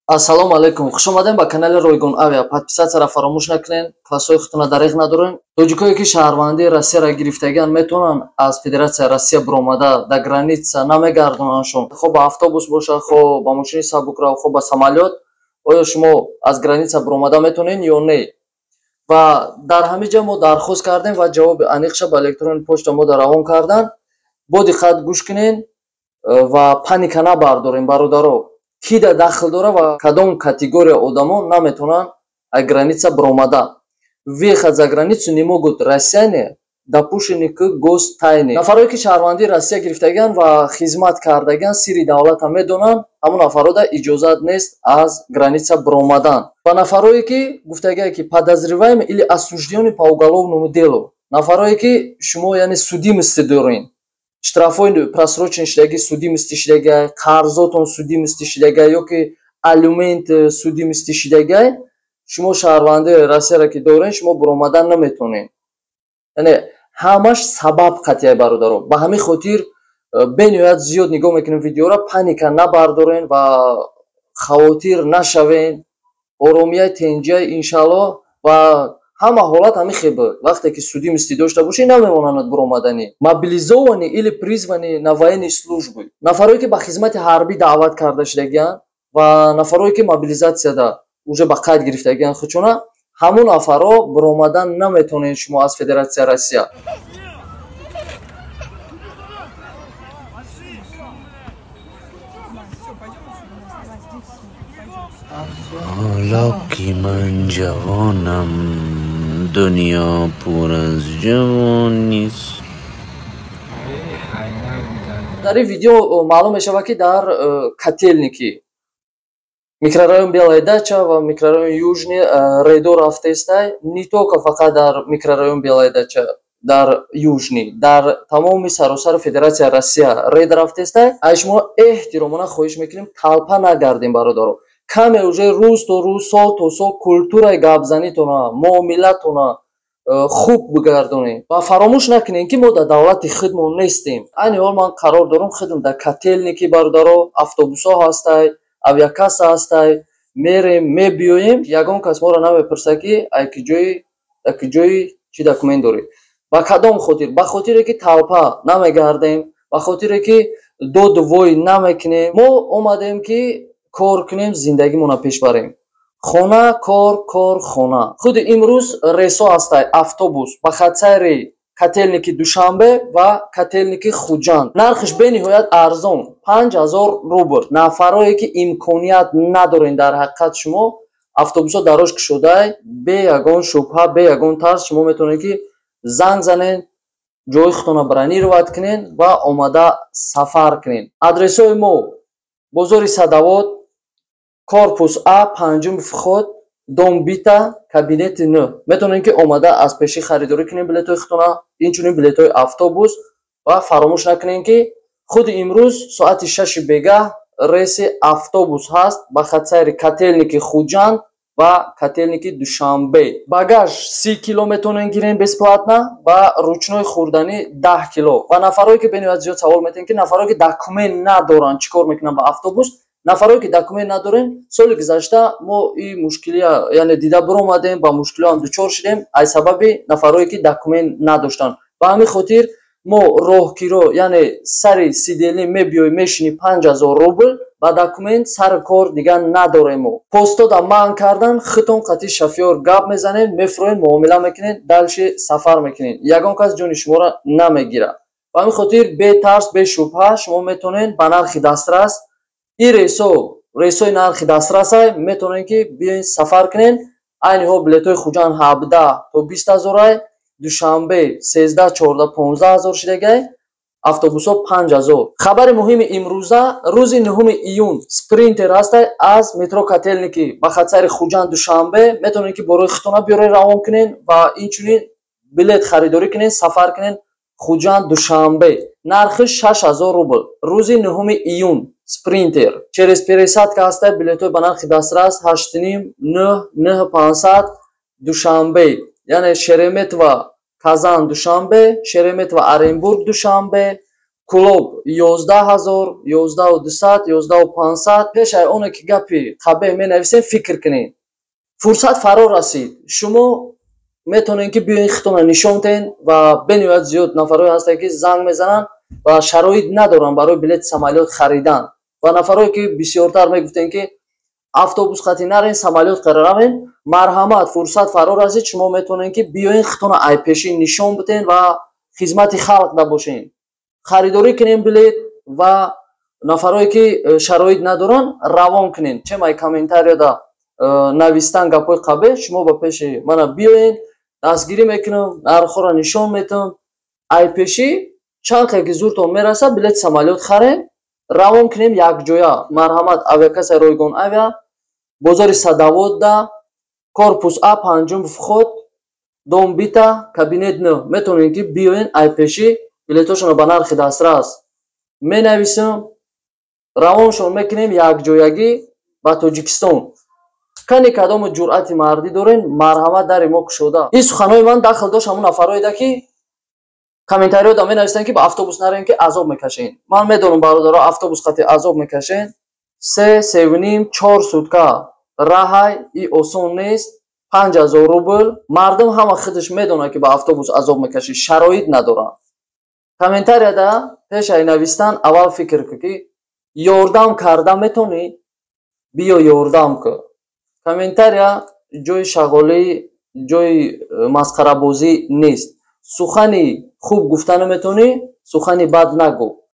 Ассалому алайкум. Хуш омадем ба канали Ройгон Авиа. Подписатсияро фаромӯш накунед. Классҳои худтонро дариғ надорен. Тоҷикое ки шаҳрвандии Россияро гирифтагианд метавонанд аз Федератсияи Россия биромада дар граница намегардонандшон. Хо ба автобус боша, хо ба мошини сабукрав, хо ба самолёт. Оё шумо аз граница биромада метавонед ё не? Ва дар ҳамин ҷо мо дархост кардем ва ҷавоби аниқша ба электронии почта мо равон кардан. Бо диққат гӯш кунед ва паника набардорем бародаро. Ки да дахл дора ва кадом категория одамон наметавонанд аз граница биромада. Въехать за границу не могут россияне, допущены к гостайне. Нафарое ки шаҳрвандии Россия гирифтагианд ва хизмат кардагианд, сирри давлата медонанд, ҳамон нафарода иҷозат нест аз граница биромадан. Ва нафарое ки гуфтагианд ки подозреваемый или осуждённый по уголовному делу. Нафарое ки шумо яъне судимости доред. Штрафои просроченной шидагӣ судимости шидагӣ, қарзотон судимости шидагӣ ёки алимент судимости шидагӣ, шумо шаҳрвандии Россияро ки доред, шумо биромадан наметавонед. Яъне ҳамаш сабаб қатъия бародаро. Ба ҳамин хотир бениҳоят зиёд нигоҳ мекунем видеоро, паника набардорен ва хавотир нашавен. Оромияи тенҷа иншаллоҳ ва ҳама ҳолат ҳамин хел вақте ки судимости дошта бошед намемонанд биромаданӣ. Мобилизованӣ или призванӣ на военные службы. Нафарое ки ба хизмати ҳарбӣ даъват карда шудагианд ва нафарое ки мобилизатсияда уже ба қайд гирифтагианд худчуна, ҳамон нафаро биромадан наметавонед шумо аз Федератсияи Россия. حالا که من جوانم دنیا پر از جوان نیست. дар ин видео маълум мешавад ки дар котельники микрорайон Белая Дача ва микрорайон Южный рейдо рафтестай, не только фақат дар микрорайон Белая Дача, дар Южный, дар тамоми саросари Федератсияи Россия рейд рафтестай. Аз шумо эҳтиромона хоҳиш мекунем талпа нагардем бародаро. Каме уже рӯз то рӯз, сол то сол культураи гапзанитона, муомилатона хуб бигардонед ва фаромӯш накунед ки мо дар давлати худмон нестем. Айни ҳол ман қарор дорам худам дар котельники бародаро, автобусҳо ҳастай, авиакасса ҳастай, мерем, мебиёем. Ягон кас моро намепурсад ки ки ҷои чӣ документ доред. Ба кадом хотир? Ба хотире ки талпа намегардем, ба хотире ки доду вой намекунем. Мо омадем ки кор кунем, зиндагимона пеш барем. Хона, кор, кор, хона. Худи имрӯз рейсо ҳастай, автобус ба хатсайри котельники Душанбе ва котельники Хуҷанд. Нархиш бениҳоят арзон, 5000 рубл. Нафарое ки имконият надорен дар ҳақиқат шумо автобусо дароз кушодай, бе ягон шубҳа, бе ягон тарс шумо метавонед ки занг занед, ҷои худтонро бронировать кунед ва омада сафар кунед. Адресои мо бозори Садовод, корпус А, панҷум вход, дом Бита, кабинети 9. Метавонед ки омада аз пеши харидорӣ кунед билетои худтона, инчунин билетои автобус ва фаромӯш накунед ки худи имрӯз соати 6 бегаҳ рейси автобус ҳаст ба хатсайри котельники Хуҷанд ва котельники Душанбе. Багаж 30 кило метавонед гирем бесплатно ва ручной хурданӣ 10 кило. Ва нафарое ки бениҳоят зиёд савол метавонед ки нафарое ки документ надоранд чӣ кор мекунанд ба автобус? Нафарои ки документ надорем, соли гузашта мо ин мушкилия яъне дида биромадем, ба мушкилиҳоам дучор шудем аз сабаби нафарое ки документ надоштанд. Ба ҳамин хотир мо роҳгиро яъне сари сиделӣ мебиёем мешини 5000 рубл, ба документ сари кор дига надорем. Мо постода манъ кардан, худтон қатъи шофёр гап мезанед, мефурӯед, муомила мекунед, далши сафар мекунед. Ягон кас ҷони шуморо намегирад. Ба ҳамин хотир бетарс, бешубҳа шумо метавонед ба нархи дастрас ин рейсои нархи дастрасай метавонед ки биёед сафар кунед. Айни ҳол билетои Хуҷанд 17 то 20000 ай, Душанбе 13, 14, 15000 шудагай, автобусҳо 5000. Хабари муҳими имрӯза, рӯзи 9 июн спринтер ҳастай аз метро котельники ба хатсайри Хуҷанд Душанбе. Метавонед ки борои худтона биёред равон кунед ва инчунин билет харидорӣ кунед, сафар кунед Хуҷанд Душанбе. Нархи 6000 рубл. Рӯзи 9 июн спринтер. Через пересадка ҳастай билетои ба нархи дастрас 8,5, 9, 9500 Душанбе. Яъне Шереметова Казан Душанбе, Шереметова Оренбург Душанбе, кулоб 11000, 11200, 11500 пешай оне ки гапи қабеҳ менависем фикр кунед. Фурсат фаро расид. Шумо метонед ки биёед худтонро нишон диҳед ва бениҳоят зиёд нафарҳое ҳастанд ки занг мезананд ва шароит надоранд барои билети самолёт харидан. Ва нафарҳое ки бисёртар мегуфтанд ки автобус хати нарен, самолёт қараравен, марҳамат, фурсат фаро расид. Шумо метонед ки биёед худтонро айпешӣ нишон бидиҳед ва хизмати халқ дабошед. Харидорӣ кунед билет ва нафарҳое ки шароит надоранд равон кунед. Чемай комментарияда навистан гапҳои қабеҳ, шумо ба пеши мана биёед, дастгирӣ мекунам, нархҳоро нишон метавам, айпешӣ чанд ки зуртон мераса билети самолёт харем, равон кунем якҷоя. Марҳамат, авиакасса Ройгон авиа, бозори Садоводда, корпус А, панҷум вход, дом бита, кабинет 9. Метавонед ки биёед айпешӣ билетошонро ба нархи дастрас менависем, равоншон мекунем якҷоягӣ ба Тоҷикистон. Кани кадому ҷуръати мардӣ дорем, марҳамат, дари мо кушода. Ин суханҳои ман дахл дошт ҳамун нафарҳоеда ки комментариёда менависанд ки ба автобус нарем ки азоб мекашед. Ман медонам бародаро автобус хати азоб мекашед. 3-3.5 4 сутка раҳай и осон нест. 5000 рубл. Мардум ҳама худаш медонад ки ба автобус азоб мекашед, шароит надоранд. Комментарияда пешай навистан аввал фикр кун ки ёрдам карда метонӣ, биё ёрдам кун. Комментария ҷои шағолӣ, ҷои масхарабозӣ нест. Сухани хуб гуфта наметонӣ, сухани бад нагӯ.